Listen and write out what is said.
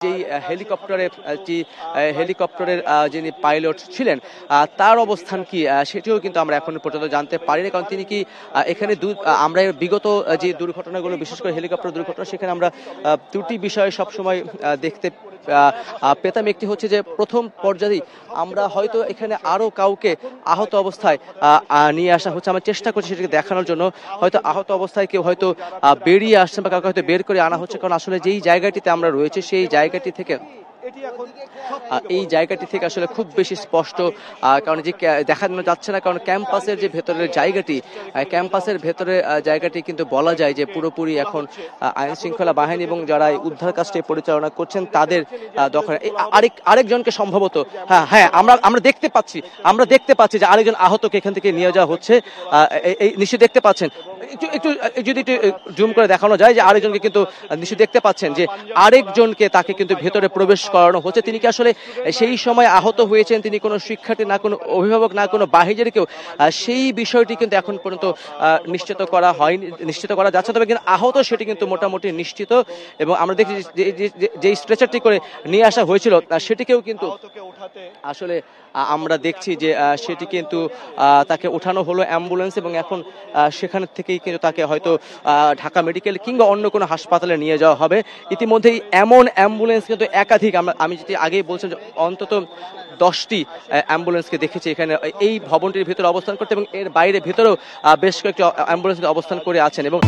যেই হেলিকপ্টারের যিনি পাইলট ছিলেন তার অবস্থান কি সেটিও কিন্তু আমরা এখন পর্যন্ত জানতে পারিনি, কারণ তিনি কি এখানে আমরা বিগত যে দুর্ঘটনাগুলো, বিশেষ করে হেলিকপ্টার দুর্ঘটনা, সেখানে আমরা দুটি বিষয় সবসময় দেখতে পেতাম। একটি হচ্ছে যে প্রথম পর্যায়েই আমরা হয়তো এখানে আরো কাউকে আহত অবস্থায় নিয়ে আসা হচ্ছে, আমরা চেষ্টা করছি সেটাকে দেখানোর জন্য, হয়তো আহত অবস্থায় কেউ হয়তো বেরিয়ে আসছেন বা কাউকে হয়তো বের করে আনা হচ্ছে, কারণ আসলে যেই জায়গাটিতে আমরা রয়েছে সেই জায়গাটি থেকে আসলে খুব বেশি স্পষ্ট, কারণ যে দেখানো যাচ্ছে না, কারণ ক্যাম্পাসের যে ভেতরের জায়গাটি, ক্যাম্পাসের ভেতরের জায়গাটি কিন্তু বলা যায় যে পুরোপুরি এখন আইন শৃঙ্খলা বাহিনী এবং যারা উদ্ধার কাজটি পরিচালনা করছেন তাদের দখলে। আরেকজনকে সম্ভবত হ্যাঁ আমরা দেখতে পাচ্ছি যে আরেকজন আহতকে এখান থেকে নিয়ে যাওয়া হচ্ছে। এই নিশ্চয়ই দেখতে পাচ্ছেন, একটু যদি একটু জুম করে দেখানো যায় যে আরেকজনকে কিন্তু নিশ্চয়ই দেখতে পাচ্ছেন যে আরেকজনকে তাকে কিন্তু ভেতরে প্রবেশ করানো হচ্ছে। তিনি কি আসলে সেই সময় আহত হয়েছেন, তিনি কোনো শিক্ষার্থী না, কোনো অভিভাবক না, কোনো বাহিরের কেউ, সেই বিষয়টি কিন্তু এখন পর্যন্ত নিশ্চিত করা যাচ্ছে। তবে কিন্তু আহত সেটি কিন্তু মোটামুটি নিশ্চিত, এবং আমরা দেখছি যে স্ট্রেচারটি করে নিয়ে আসা হয়েছিল সেটিকেও কিন্তু আসলে আমরা দেখছি যে সেটি কিন্তু তাকে ওঠানো হলো অ্যাম্বুলেন্স, এবং এখন সেখান থেকেই কিন্তু তাকে হয়তো ঢাকা মেডিকেল কিংবা অন্য কোনো হাসপাতালে নিয়ে যাওয়া হবে। ইতিমধ্যেই এমন অ্যাম্বুলেন্স কিন্তু একাধিক, আমি যেটি আগেই বলছিলাম যে অন্তত 10টি অ্যাম্বুলেন্সকে দেখেছি এখানে এই ভবনটির ভিতরে অবস্থান করতে, এবং এর বাইরে ভেতরেও বেশ কয়েকটি অ্যাম্বুলেন্স অবস্থান করে আছেন। এবং